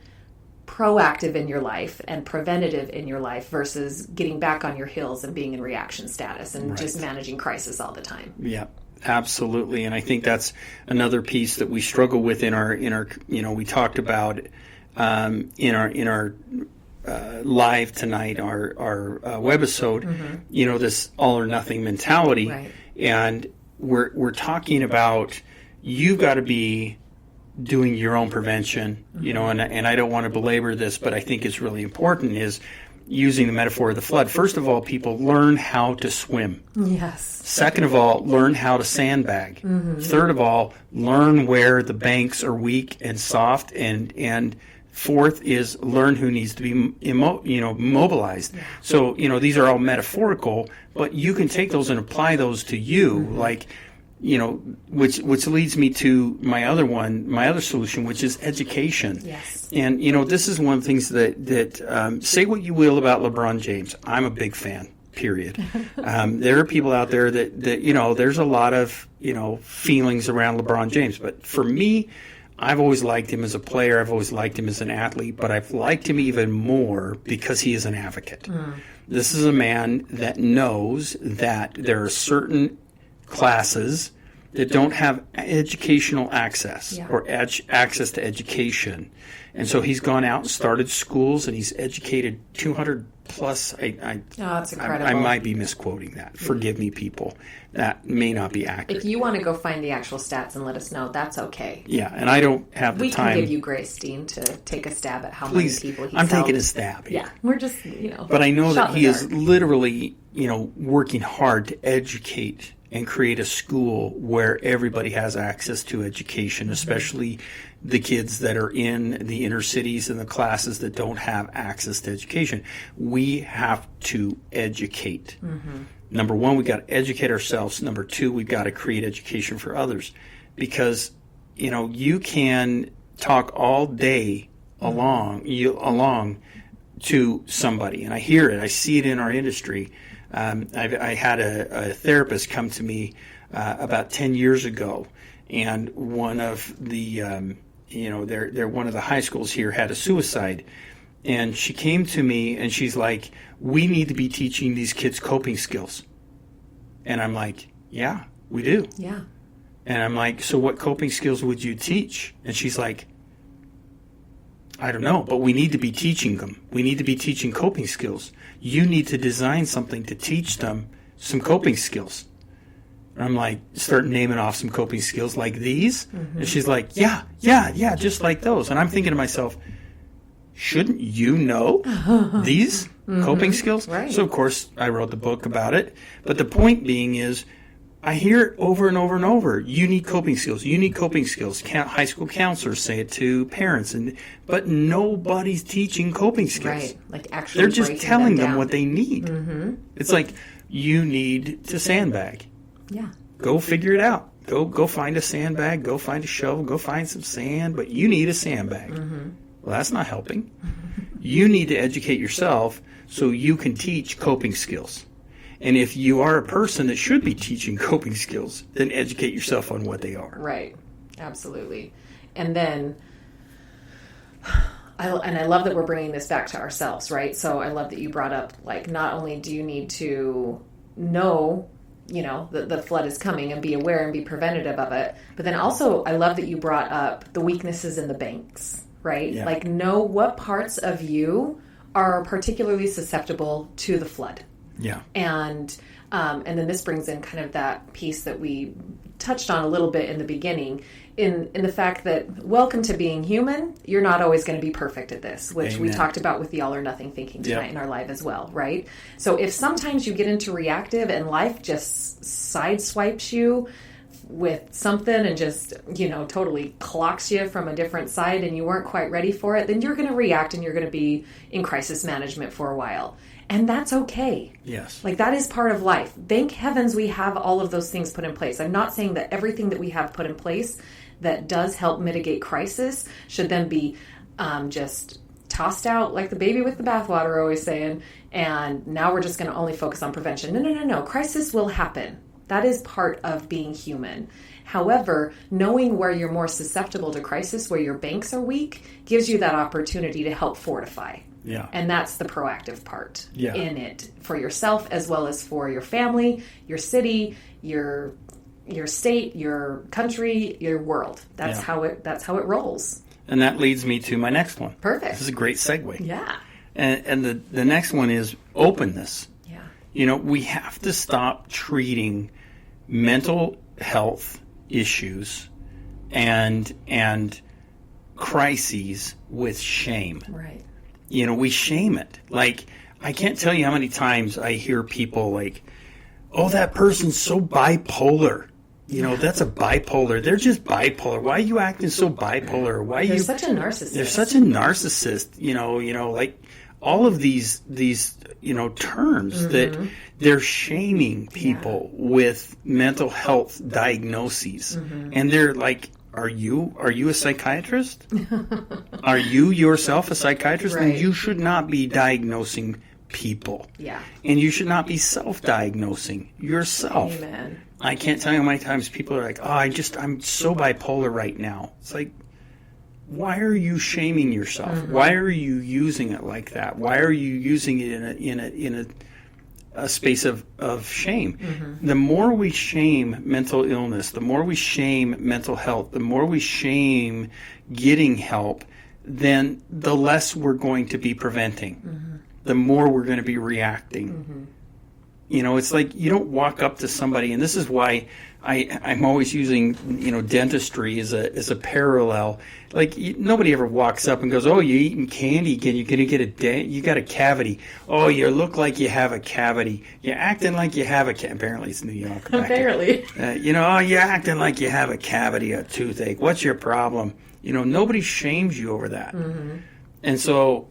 proactive in your life and preventative in your life versus getting back on your heels and being in reaction status and just managing crisis all the time. Yeah, absolutely. And I think that's another piece that we struggle with in our you know, we talked about in our live tonight, our webisode, you know, this all or nothing mentality. Right. And we're talking about you've got to be doing your own prevention, you know, and I don't want to belabor this, but I think it's really important, is using the metaphor of the flood. First of all, people learn how to swim. Yes. Second of all, learn how to sandbag. Third of all, learn where the banks are weak and soft, and fourth is learn who needs to be mobilized. So, you know, these are all metaphorical, but you can take those and apply those to you, like, you know, which leads me to my other solution, which is education. Yes. And, you know, this is one of the things that say what you will about LeBron James. I'm a big fan, period. There are people out there that, you know, there's a lot of, you know, feelings around LeBron James. But for me, I've always liked him as a player. I've always liked him as an athlete. But I've liked him even more because he is an advocate. This is a man that knows that there are certain classes that don't have educational access or access to education. And so he's gone out and started schools, and he's educated 200 plus. That's incredible. I might be misquoting that. Forgive me, people. That may not be accurate. If you want to go find the actual stats and let us know, that's okay. Yeah, and I don't have the time. We can give you grace, Dean, to take a stab at how many people he's I'm helped. taking a stab. Yeah, we're just, you know. But I know that he is literally, you know, working hard to educate and create a school where everybody has access to education, especially the kids that are in the inner cities and the classes that don't have access to education. We have to educate. Number one, we've got to educate ourselves. Number two, we've got to create education for others. Because, you know, you can talk all day along to somebody, and I hear it, I see it in our industry. I had a therapist come to me about 10 years ago, and one of the one of the high schools here had a suicide, and she came to me and she's like, "We need to be teaching these kids coping skills." And I'm like, "Yeah, we do." Yeah. And I'm like, "So what coping skills would you teach?" And she's like, I don't know, but we need to be teaching them. We need to be teaching coping skills. You need to design something to teach them some coping skills. I'm like, start naming off some coping skills like these. And she's like, yeah, just like those. And I'm thinking to myself, shouldn't you know these coping skills? Right. So, of course, I wrote the book about it. But the point being is, I hear it over and over and over. You need coping skills. You need coping skills. High school counselors say it to parents, but nobody's teaching coping skills. Right, like actually they're just breaking telling them down. what they need. It's like, you need to sandbag. Yeah. Go figure it out. Go find a sandbag. Go find a shovel. Go find some sand. But you need a sandbag. Well, that's not helping. You need to educate yourself so you can teach coping skills. And if you are a person that should be teaching coping skills, then educate yourself on what they are. Right. Absolutely. And then, I love that we're bringing this back to ourselves, right? So I love that you brought up, like, not only do you need to know, that the flood is coming and be aware and be preventative of it, but then also I love that you brought up the weaknesses in the banks, right? Yeah. Like, know what parts of you are particularly susceptible to the flood. Yeah. And then this brings in kind of that piece that we touched on a little bit in the beginning, in the fact that, welcome to being human. You're not always going to be perfect at this, which we talked about with the all or nothing thinking tonight in our live as well, right? So if sometimes you get into reactive and life just sideswipes you with something and just, totally clocks you from a different side and you weren't quite ready for it, then you're going to react and you're going to be in crisis management for a while. And that's okay. Yes. Like, that is part of life. Thank heavens we have all of those things put in place. I'm not saying that everything that we have put in place that does help mitigate crisis should then be just tossed out like the baby with the bathwater, always saying, and now we're just going to only focus on prevention. No. Crisis will happen. That is part of being human. However, knowing where you're more susceptible to crisis, where your banks are weak, gives you that opportunity to help fortify. Yeah. And that's the proactive part in it for yourself as well as for your family, your city, your state, your country, your world. That's how it rolls. And that leads me to my next one. Perfect. This is a great segue. Yeah. And the next one is openness. Yeah. We have to stop treating mental health issues and crises with shame. Right. We shame it. Like, I can't tell you how many times I hear people like, oh, that person's so bipolar. That's a bipolar. They're just bipolar. Why are you acting so bipolar? Why They're such a narcissist. They're such a narcissist. Like all of these terms that they're shaming people with mental health diagnoses. And they're like, Are you a psychiatrist? Are you yourself a psychiatrist? Right. Then you should not be diagnosing people. Yeah. And you should not be self-diagnosing yourself. Amen. I can't tell you how many times people are like, oh, I'm so bipolar right now. It's like, why are you shaming yourself? Why are you using it like that? Why are you using it in a space of shame? The more we shame mental illness, the more we shame mental health, the more we shame getting help, then the less we're going to be preventing. The more we're going to be reacting. It's like you don't walk up to somebody, and this is why I'm always using dentistry as a parallel. Like nobody ever walks up and goes, "Oh, you eating candy? Can you get a dent? You got a cavity? Oh, you look like you have a cavity. You're acting like you have a cavity." Apparently, it's New York. Apparently, oh, you're acting like you have a cavity, a toothache. What's your problem? Nobody shames you over that, and so,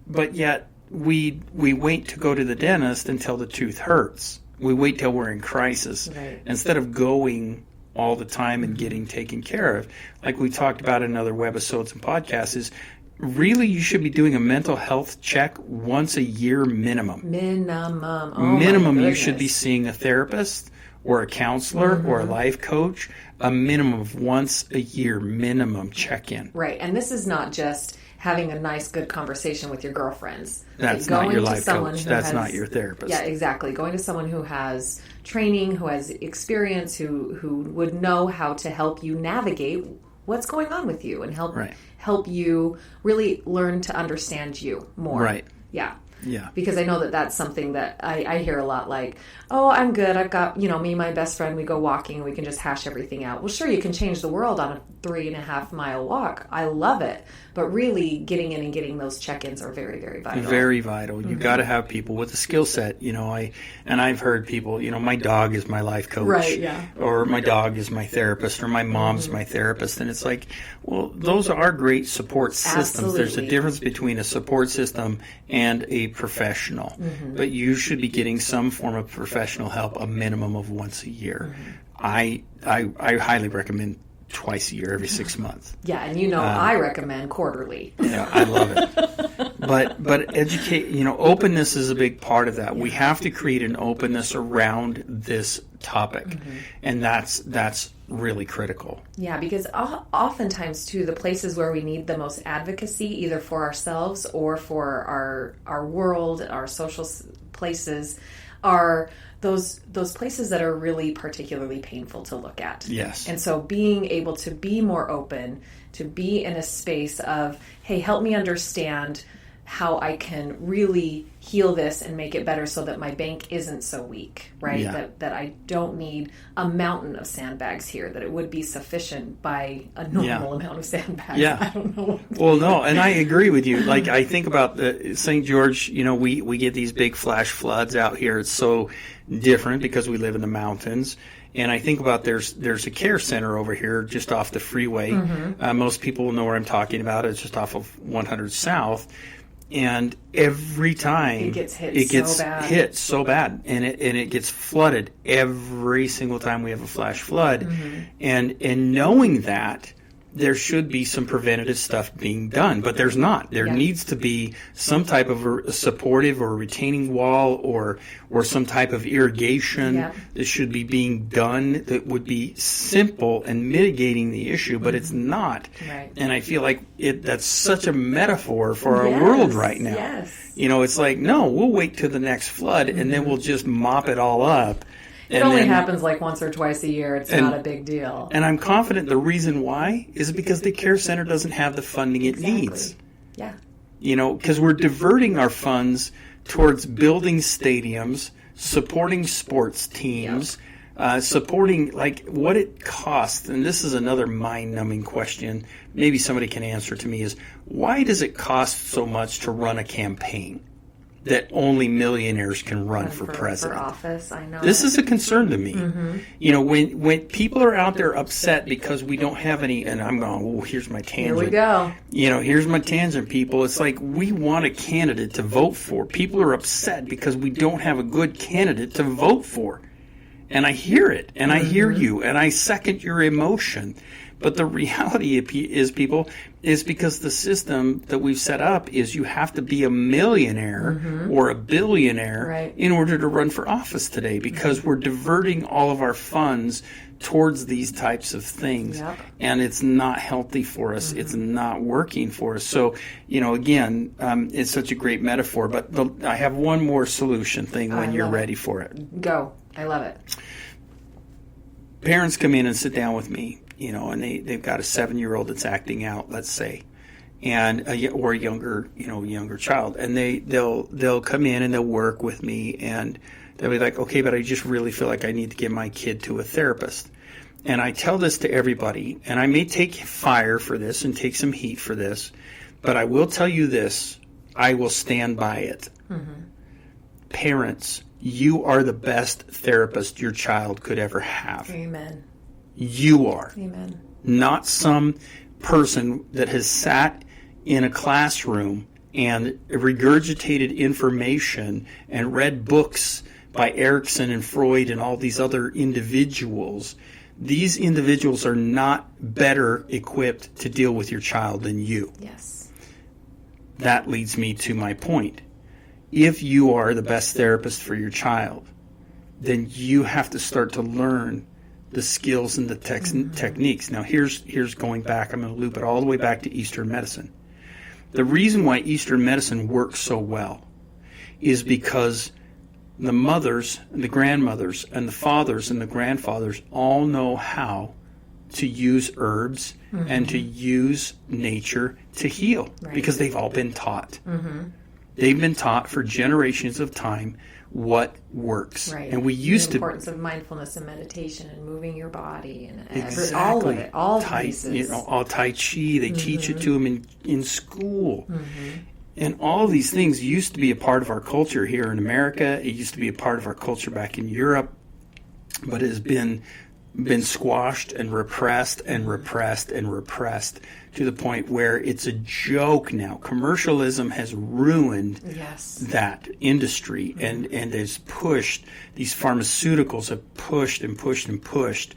but yet. We wait to go to the dentist until the tooth hurts. We wait till we're in crisis instead of going all the time and getting taken care of. Like we talked about in other webisodes and podcasts, is really you should be doing a mental health check once a year minimum. Minimum. You should be seeing a therapist or a counselor or a life coach, a minimum of once a year minimum check-in. Right. And this is not just having a nice, good conversation with your girlfriends. That's not your life coach. That's not your therapist. Yeah, exactly. Going to someone who has training, who has experience, who would know how to help you navigate what's going on with you and help Right. help you really learn to understand you more. Right. Yeah. Yeah. Because I know that that's something that I hear a lot, like, oh, I'm good. I've got, me and my best friend, we go walking and we can just hash everything out. Well, sure, you can change the world on a 3.5 mile walk. I love it. But really getting in and getting those check-ins are very, very vital. Very vital. You got to have people with a skill set. I've heard people, my dog is my life coach. Right, yeah. Or my dog is my therapist, or my mom's my therapist. And it's like, well, those are great support systems. Absolutely. There's a difference between a support system and a professional. But you should be getting some form of professional help a minimum of once a year. I highly recommend twice a year, every 6 months. Yeah, and I recommend quarterly. Yeah, I love it. But educate, openness is a big part of that. Yeah. We have to create an openness around this topic, and that's really critical. Yeah, because oftentimes too, the places where we need the most advocacy, either for ourselves or for our world, our social places, are those places that are really particularly painful to look at. Yes. And so being able to be more open, to be in a space of, hey, help me understand how I can really heal this and make it better so that my bank isn't so weak, right? Yeah. That I don't need a mountain of sandbags here, that it would be sufficient by a normal amount of sandbags. Yeah. I don't know. Well, no, and I agree with you. Like, I think about the St. George, we get these big flash floods out here. It's so different because we live in the mountains. And I think about there's a care center over here just off the freeway. Most people know where I'm talking about. It's just off of 100 South. And every time it gets hit so bad, and it gets flooded every single time we have a flash flood. And knowing that, there should be some preventative stuff being done, but there's not. There needs to be some type of a supportive or retaining wall or some type of irrigation that should be being done that would be simple and mitigating the issue, but it's not. Right. And I feel like that's such a metaphor for our world right now. Yes. It's like, no, we'll wait till the next flood and then we'll just mop it all up. It only happens like once or twice a year. It's not a big deal. And I'm confident the reason why is because the care center doesn't have the funding it needs. Yeah. Because we're diverting our funds towards building stadiums, supporting sports teams, supporting what it costs. And this is another mind-numbing question. Maybe somebody can answer to me is, why does it cost so much to run a campaign that only millionaires can run for president? For office, I know. This is a concern to me. When people are out there upset because we don't have any, and I'm going, here's my tangent. Here we go. Here's my tangent, people. It's like we want a candidate to vote for. People are upset because we don't have a good candidate to vote for. And I hear it, and I hear you, and I second your emotion. But the reality is, people, is because the system that we've set up is you have to be a millionaire or a billionaire in order to run for office today, because we're diverting all of our funds towards these types of things. And it's not healthy for us. It's not working for us. So, again, it's such a great metaphor. But I have one more solution thing when you're ready for it. Go. I love it. Parents come in and sit down with me, and they've got a 7-year-old that's acting out, let's say, or a younger child, and they'll come in and they'll work with me, and they'll be like, okay, but I just really feel like I need to get my kid to a therapist. And I tell this to everybody, and I may take fire for this and take some heat for this, but I will tell you this, I will stand by it. Parents, you are the best therapist your child could ever have. Amen. You are. Amen. Not some person that has sat in a classroom and regurgitated information and read books by Erickson and Freud and all these other individuals. These individuals are not better equipped to deal with your child than you. Yes. That leads me to my point. If you are the best therapist for your child, then you have to start to learn the skills and the techniques. Now, here's going back. I'm going to loop it all the way back to Eastern medicine. The reason why Eastern medicine works so well is because the mothers and the grandmothers and the fathers and the grandfathers all know how to use herbs and to use nature to heal because they've all been taught. They've been taught for generations of time what works. Right. And we used the importance of mindfulness and meditation and moving your body and all of it, all pieces. All Tai Chi, they teach it to them in school. And all these things used to be a part of our culture here in America. It used to be a part of our culture back in Europe, but it has been squashed and repressed and repressed and repressed to the point where it's a joke now. Commercialism has ruined that industry and has pushed, these pharmaceuticals have pushed and pushed and pushed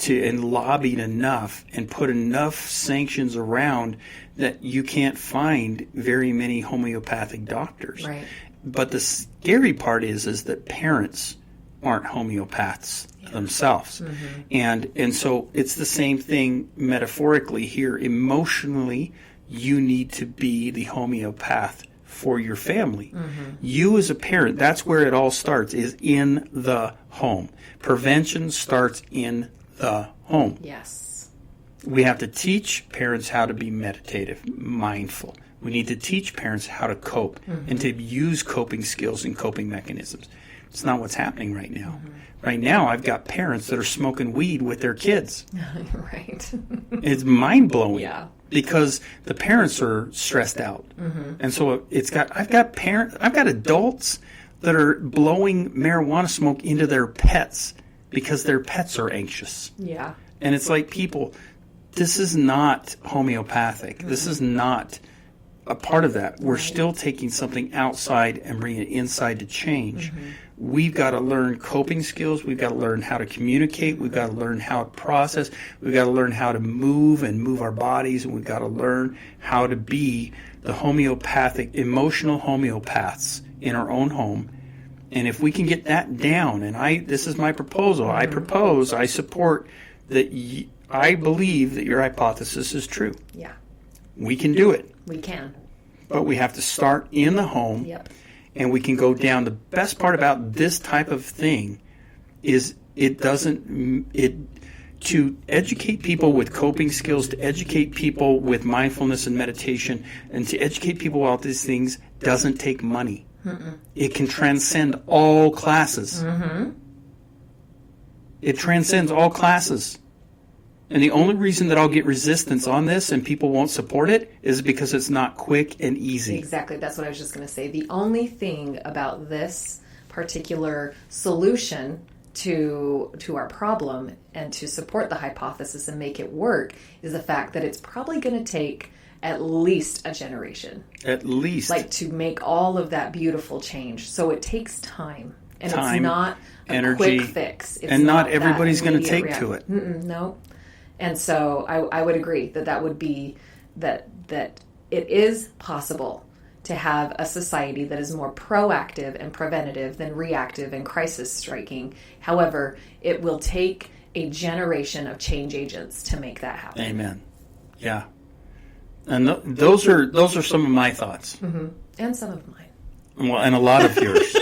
and lobbied enough and put enough sanctions around that you can't find very many homeopathic doctors. Right. But the scary part is that parents aren't homeopaths themselves. And so it's the same thing metaphorically here. Emotionally, you need to be the homeopath for your family. You as a parent, that's where it all starts, is in the home. Prevention starts in the home. Yes. We have to teach parents how to be meditative, mindful. We need to teach parents how to cope and to use coping skills and coping mechanisms. It's not what's happening right now. Right now, I've got parents that are smoking weed with their kids. Right. It's mind-blowing. Yeah. Because the parents are stressed out. And so I've got adults that are blowing marijuana smoke into their pets because their pets are anxious. Yeah. And it's like, people, this is not homeopathic. This is not a part of that. We're still taking something outside and bringing it inside to change. We've got to learn coping skills. We've got to learn how to communicate. We've got to learn how to process. We've got to learn how to move our bodies. And we've got to learn how to be the emotional homeopaths in our own home. And if we can get that down, and this is my proposal. I support that. I believe that your hypothesis is true. Yeah. We can do it. We can. But we have to start in the home. Yep. And we can go down. The best part about this type of thing is to educate people with coping skills, to educate people with mindfulness and meditation, and to educate people about these things doesn't take money. It can transcend all classes. It transcends all classes. And the only reason that I'll get resistance on this and people won't support it is because it's not quick and easy. Exactly. That's what I was just going to say. The only thing about this particular solution to our problem and to support the hypothesis and make it work is the fact that it's probably going to take at least a generation. At least. Like, to make all of that beautiful change. So it takes time. And time, it's not a energy, quick fix. It's and not everybody's going to take reaction. to it. No. And so I would agree that would be that it is possible to have a society that is more proactive and preventative than reactive and crisis striking. However, it will take a generation of change agents to make that happen. Amen. Yeah. And those are some of my thoughts. And some of mine. Well, and a lot of yours.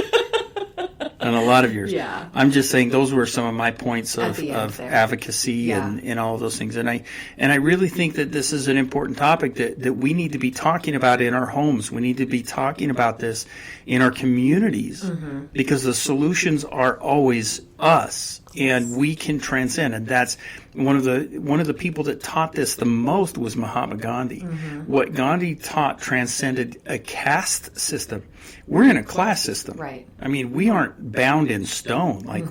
Yeah. I'm just saying those were some of my points of advocacy Yeah. and all of those things. And I really think that this is an important topic that we need to be talking about in our homes. We need to be talking about this in our communities because the solutions are always us, and we can transcend. And that's one of the people that taught this the most was Mahatma Gandhi. What Gandhi taught transcended a caste system. We're in a class system. Right. I mean, we aren't bound in stone. Like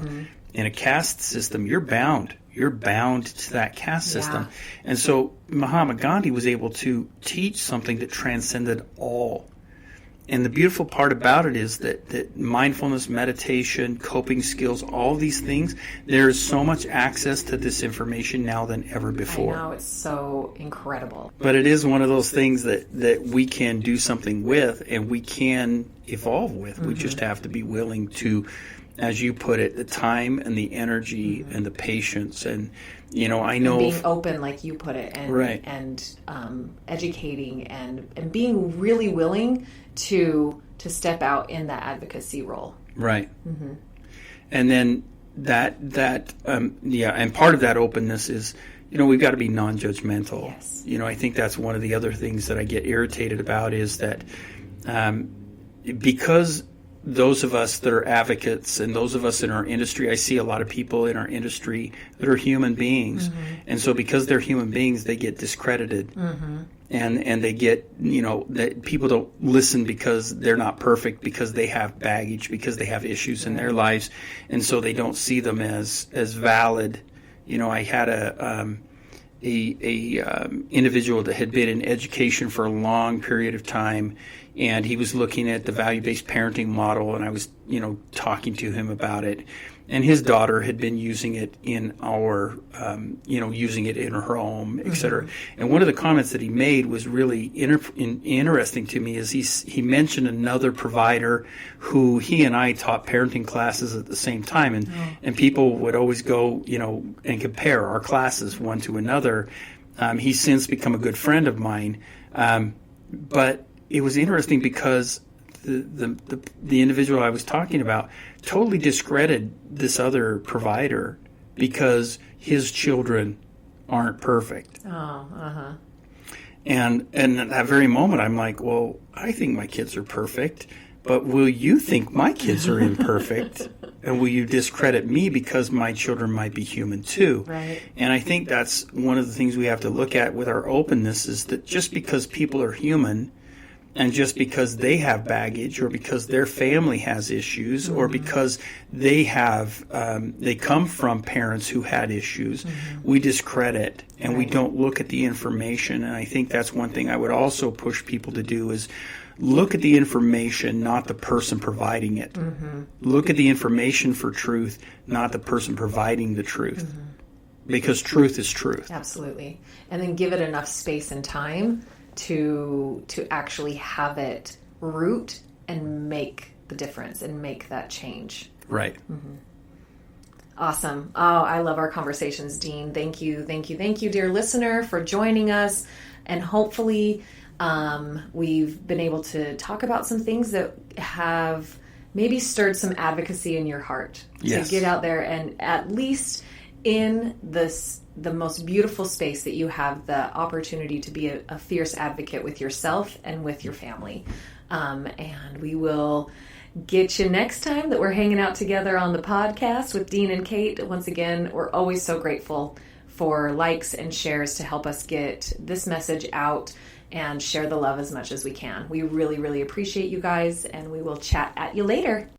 in a caste system, you're bound. You're bound to that caste system. And so Mahatma Gandhi was able to teach something that transcended all. And the beautiful part about it is that mindfulness, meditation, coping skills, all these things, there is so much access to this information now than ever before. I know, it's so incredible. But it is one of those things that we can do something with and we can evolve with. We just have to be willing to, as you put it, the time and the energy and the patience. And, I know... And being open, like you put it, and, right. and educating and being really willing to step out in that advocacy role. Right. And then and part of that openness is, we've got to be non-judgmental. Yes. I think that's one of the other things that I get irritated about is that because those of us that are advocates and those of us in our industry, I see a lot of people in our industry that are human beings. Mm-hmm. And so because they're human beings, they get discredited. Mm-hmm. And they get, that people don't listen because they're not perfect, because they have baggage, because they have issues in their lives. And so they don't see them as valid. I had a individual that had been in education for a long period of time, and he was looking at the value-based parenting model, and I was, talking to him about it. And his daughter had been using it in using it in her home, et cetera. Mm-hmm. And one of the comments that he made was really interesting to me is he mentioned another provider who he and I taught parenting classes at the same time. And people would always go, and compare our classes one to another. He's since become a good friend of mine. But it was interesting because the individual I was talking about totally discredited this other provider because his children aren't perfect. Oh, uh-huh. And at that very moment, I'm like, well, I think my kids are perfect, but will you think my kids are imperfect? And will you discredit me because my children might be human too? Right. And I think that's one of the things we have to look at with our openness is that just because people are human, and just because they have baggage, or because their family has issues, or because they come from parents who had issues, we discredit and we don't look at the information. And I think that's one thing I would also push people to do is look at the information, not the person providing it. Mm-hmm. Look at the information for truth, not the person providing the truth. Mm-hmm. Because truth is truth. Absolutely. And then give it enough space and time to actually have it root and make the difference and make that change. Right. Mm-hmm. Awesome. Oh, I love our conversations, Dean. Thank you, dear listener, for joining us. And hopefully we've been able to talk about some things that have maybe stirred some advocacy in your heart. Yes. To get out there and at least in the most beautiful space that you have the opportunity to be a fierce advocate with yourself and with your family. And we will get you next time that we're hanging out together on the podcast with Dean and Kate. Once again, we're always so grateful for likes and shares to help us get this message out and share the love as much as we can. We really, really appreciate you guys, and we will chat at you later.